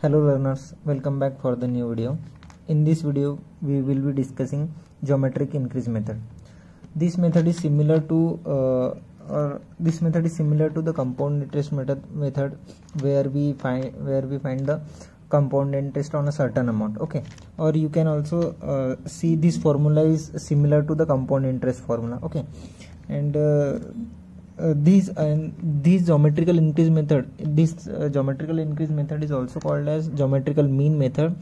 Hello learners, welcome back for the new video. In this video we will be discussing geometric increase method. This method is similar to the compound interest method where we find the compound interest on a certain amount. Okay, or you can also see this formula is similar to the compound interest formula. Okay, and this geometrical increase method, geometrical increase method is also called as geometrical mean method,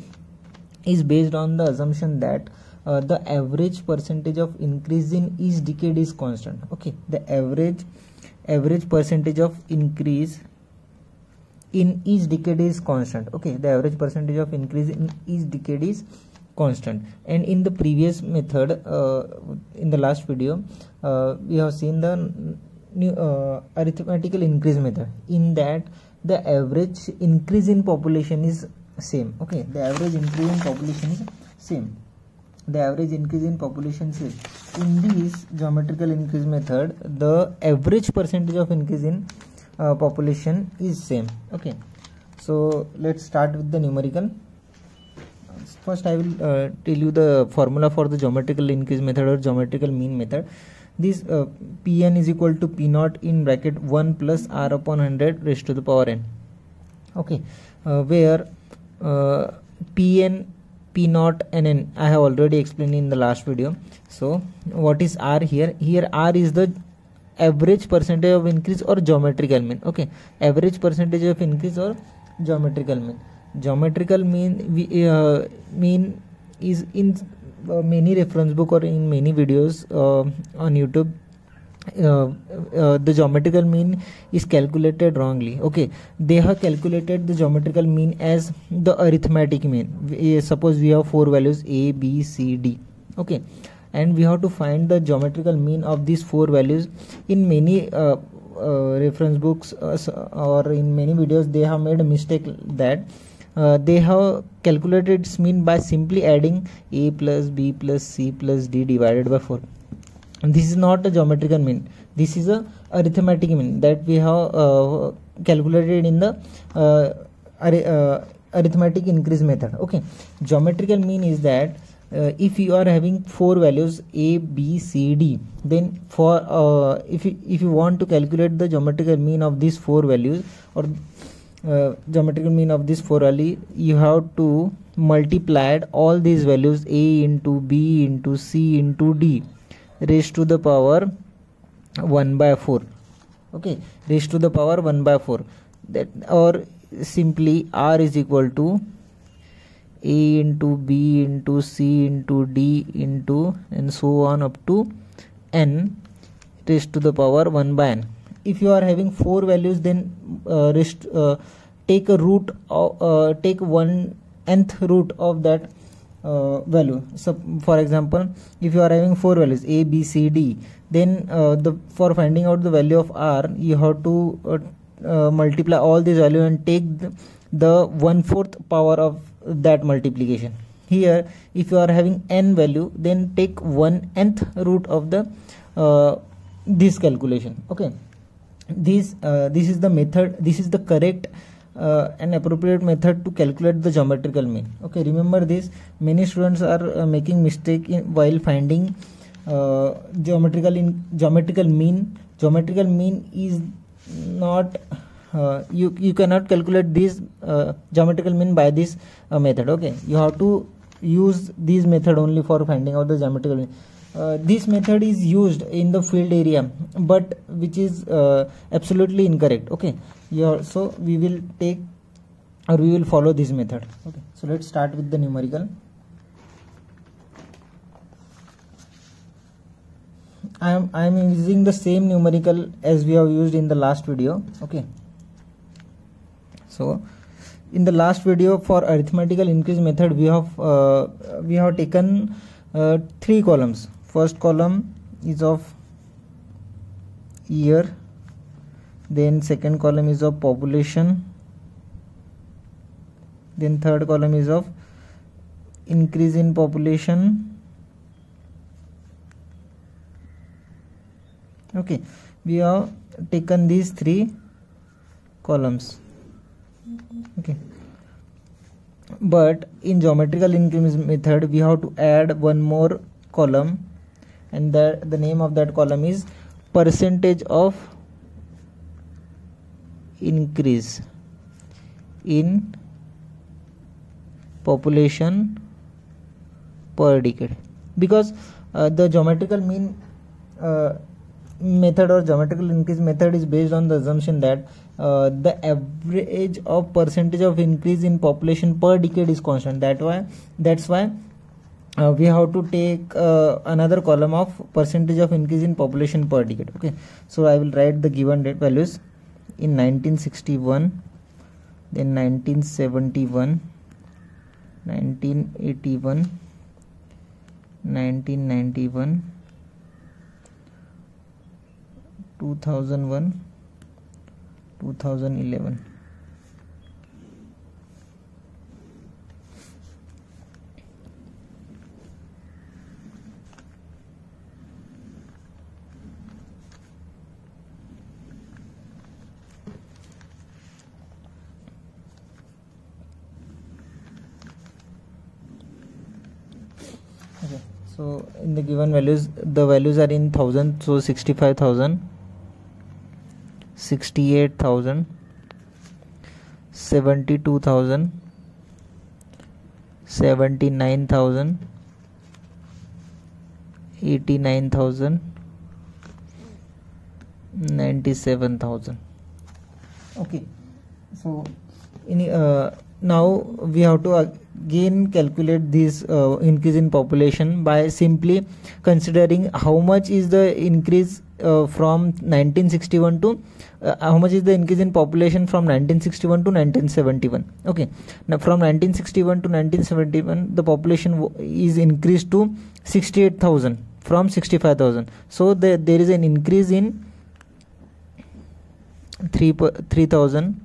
is based on the assumption that the average percentage of increase in each decade is constant. Okay, the average percentage of increase in each decade is constant. Okay, the average percentage of increase in each decade is constant. And in the previous method, in the last video, we have seen the arithmetical increase method. In that, the average increase in population is same. Okay, the average increase in population is same. The average increase in population is in this geometrical increase method, the average percentage of increase in population is same. Okay, so let's start with the numerical. First I will tell you the formula for the geometrical increase method or geometrical mean method. This Pn is equal to P naught in bracket 1 plus R upon 100 raised to the power n. Okay, where Pn, P naught and n I have already explained in the last video. So what is R here? Here R is the average percentage of increase or geometrical mean. Okay, average percentage of increase or geometrical mean. Geometrical mean mean is in many reference book or in many videos on YouTube. The geometrical mean is calculated wrongly. Okay, they have calculated the geometrical mean as the arithmetic mean. Suppose we have 4 values A, B, C, D. Okay, and we have to find the geometrical mean of these 4 values. In many reference books or in many videos, they have made a mistake that they have calculated its mean by simply adding A plus B plus C plus D divided by 4. And this is not a geometrical mean. This is a arithmetic mean that we have calculated in the arithmetic increase method. Okay, geometrical mean is that if you are having 4 values A, B, C, D, then for if you want to calculate the geometrical mean of these 4 values or geometrical mean of this 4 values, you have to multiply all these values A into B into C into D raised to the power 1 by 4. Okay, raised to the power 1 by 4. That, or simply R is equal to A into B into C into D into and so on up to n raised to the power 1 by n. If you are having 4 values, then take a root of, take 1/nth root of that value. So for example, if you are having 4 values A, B, C, D, then for finding out the value of R, you have to multiply all these values and take the 1/4 power of that multiplication. Here if you are having n value, then take 1/nth root of the this calculation. Okay, this is the method, this is the correct and appropriate method to calculate the geometrical mean. Okay, remember this. Many students are making mistake while finding geometrical mean. Geometrical mean is not you cannot calculate this geometrical mean by this method. Okay, you have to use this method only for finding out the geometrical mean. This method is used in the field area, but which is absolutely incorrect. Okay, so we will take or we will follow this method. Okay, so let's start with the numerical. I am using the same numerical as we have used in the last video. Okay, so in the last video for arithmetical increase method, we have taken 3 columns. First column is of year, then second column is of population, then third column is of increase in population. Okay, we have taken these 3 columns. Okay, but in geometrical increase method we have to add one more column, and the name of that column is percentage of increase in population per decade, because the geometrical mean method or geometrical increase method is based on the assumption that the average of percentage of increase in population per decade is constant. That's why we have to take another column of percentage of increase in population per decade. Okay, so I will write the given date values in 1961, then 1971, 1981, 1991, 2001, 2011. Okay, so in the given values, the values are in thousand, so 65,000, 68,000, 72,000, 79,000, 89,000, 97,000. Okay, so now we have to again calculate this increase in population by simply considering how much is the increase from 1961 to how much is the increase in population from 1961 to 1971. Okay, now from 1961 to 1971 the population is increased to 68,000 from 65,000. So there is an increase in 3,000.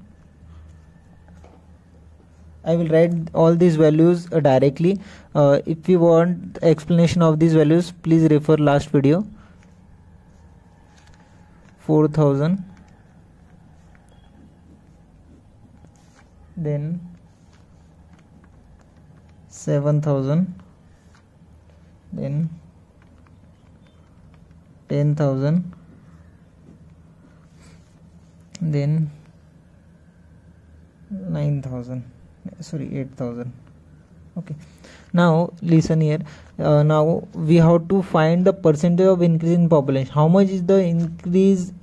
I will write all these values directly. If you want explanation of these values, please refer last video. 4,000, then 7,000, then 10,000, then 9,000, sorry 8,000. Okay, now listen here. Now we have to find the percentage of increase in population. How much is the increase?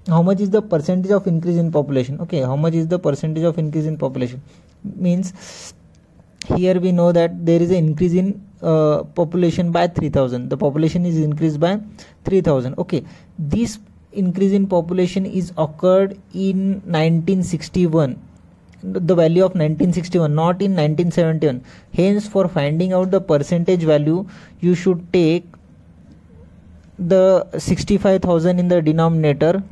How much is the percentage of increase in population? Okay, how much is the percentage of increase in population? Means here we know that there is an increase in population by 3,000. The population is increased by 3,000. Okay, this increase in population is occurred in 1961. The value of 1961, not in 1971. Hence, for finding out the percentage value, you should take the 65,000 in the denominator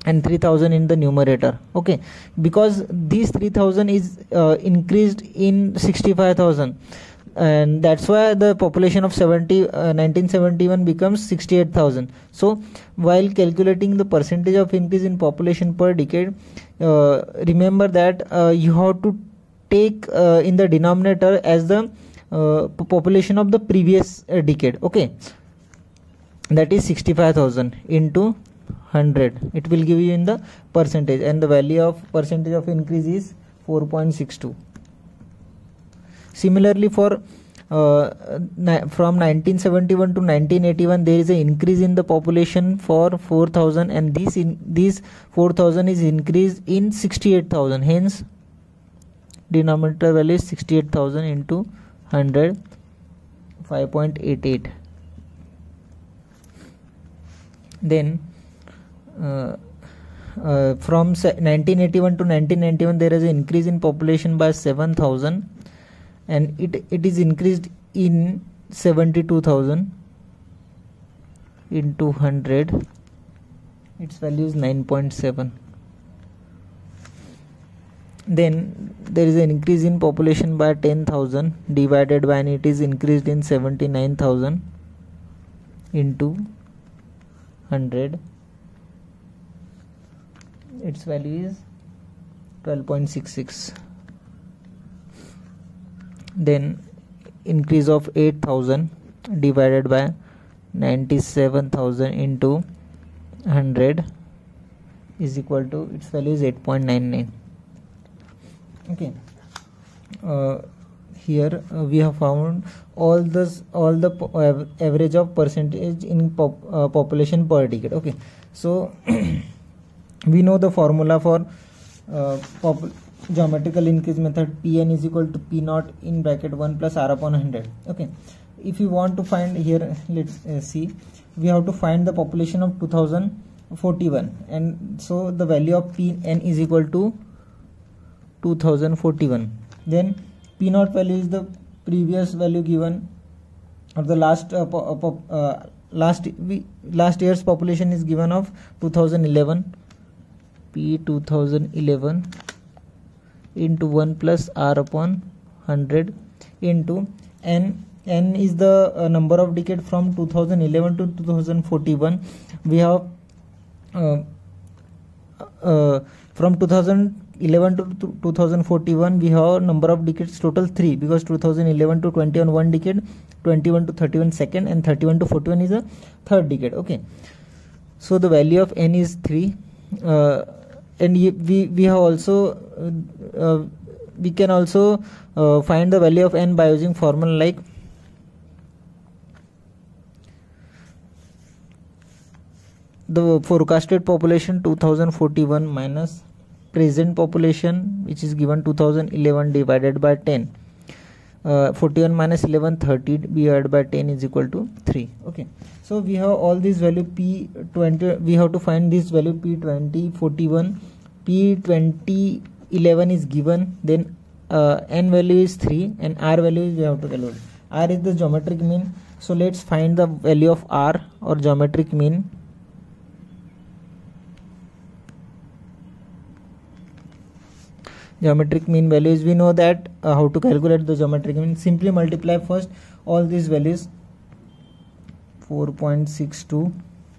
and 3,000 in the numerator. Okay, because this 3,000 is increased in 65,000, and that's why the population of 1971 becomes 68,000. So while calculating the percentage of increase in population per decade, remember that you have to take in the denominator as the population of the previous decade. Okay, that is 65,000 into 100. It will give you in the percentage, and the value of percentage of increase is 4.62. Similarly, for from 1971 to 1981, there is an increase in the population for 4,000, and this 4,000 is increased in 68,000. Hence, denominator value is 68,000 into 100, 5.88. Then from 1981 to 1991, there is an increase in population by 7,000, and it is increased in 72,000 into 100. Its value is 9.7. Then there is an increase in population by 10,000 divided by, and it is increased in 79,000 into 100. Its value is 12.66. then increase of 8,000 divided by 97,000 into 100 is equal to, its value is 8.99. okay. Here we have found all the average of percentage in population per decade. okay, so we know the formula for geometrical increase method. Pn is equal to P naught in bracket 1 plus R upon 100. okay, if you want to find here, let's see, we have to find the population of 2041, and so the value of Pn is equal to 2041. Then P naught value is the previous value given, or the last year's population is given of 2011. P 2011 into 1 plus R upon 100 into n. N is the number of decade from 2011 to 2041. We have from 2011 to 2041 we have number of decades total 3, because 2011 to 21 one decade, 21 to 31 second, and 31 to 41 is a third decade. okay, so the value of n is 3. And we have also we can also find the value of n by using formula like the forecasted population 2041 minus present population, which is given 2011, divided by 10. 41 minus 11, 30 divided by 10 is equal to 3. okay, so we have all these value P20. we have to find this value P2041. P2011 is given, then n value is 3 and R value is we have to calculate. R is the geometric mean, so let's find the value of R, or geometric mean. Geometric mean values, we know that how to calculate the geometric mean. Simply multiply first all these values, 4.62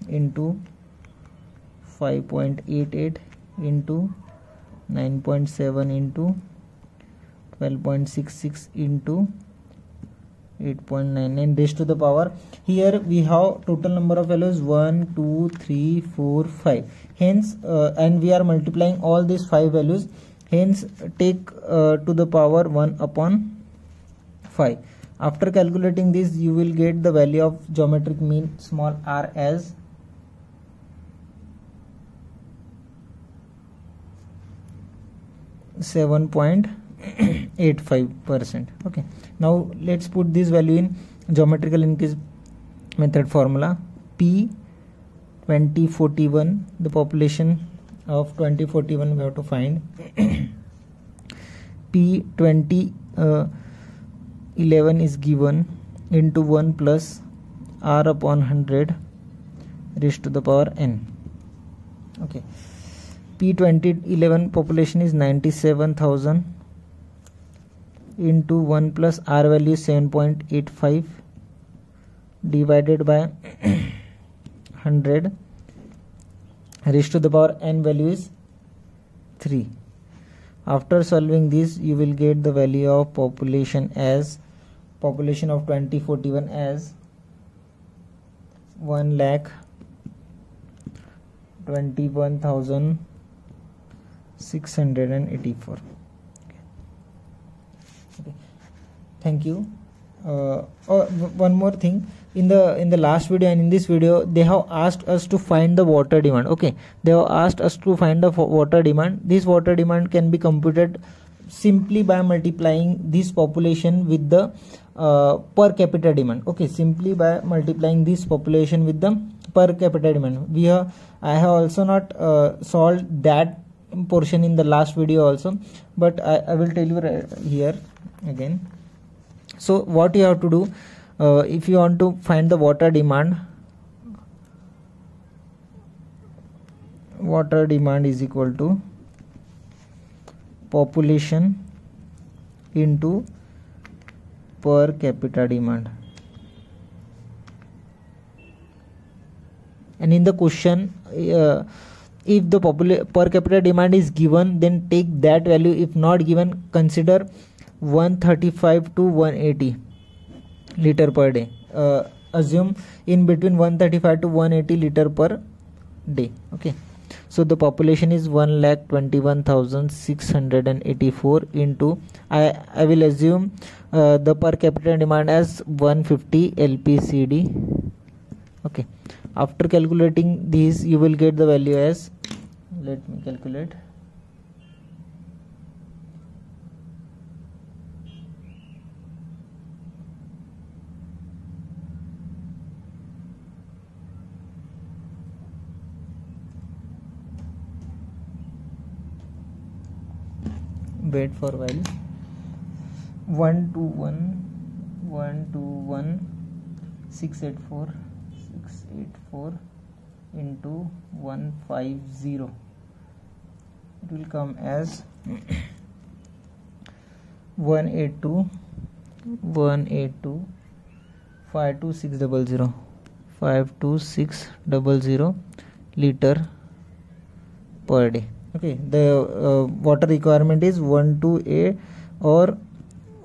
into 5.88 into 9.7 into 12.66 into 8.99 raised to the power. Here we have total number of values 1, 2, 3, 4, 5. Hence and we are multiplying all these 5 values. Hence take to the power 1 upon 5. After calculating this, you will get the value of geometric mean small r as 7.85%. okay, now let's put this value in geometrical increase method formula. P 2041, the population of 2041 we have to find. P 2011 is given into 1 plus R upon 100 raised to the power n. okay, P 2011 population is 97,000 into 1 plus R value 7.85 divided by 100 raised to the power n value is 3. After solving this, you will get the value of population of 2041 as 1,21,684. okay. Thank you. One more thing, in the last video and in this video, they have asked us to find the water demand. okay, they have asked us to find the water demand. This water demand can be computed simply by multiplying this population with the per capita demand. okay, simply by multiplying this population with the per capita demand. I have also not solved that portion in the last video also, but I will tell you here again. So what you have to do, if you want to find the water demand is equal to population into per capita demand. And in the question, if the per capita demand is given, then take that value. If not given, consider 135 to 180 liter per day. Assume in between 135 to 180 liter per day. Okay, so the population is 1,21,684 into I will assume the per capita demand as 150 LPCD. Okay, after calculating these you will get the value as, let me calculate, wait for a while. 121,684 into 150, it will come as 182 52600 liter per day. Okay, the water requirement is 128 or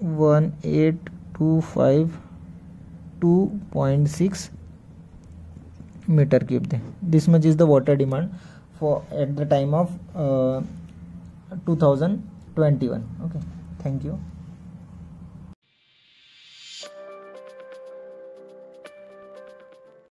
1825.2.6 meter cube. This much is the water demand for at the time of 2021. Okay, thank you.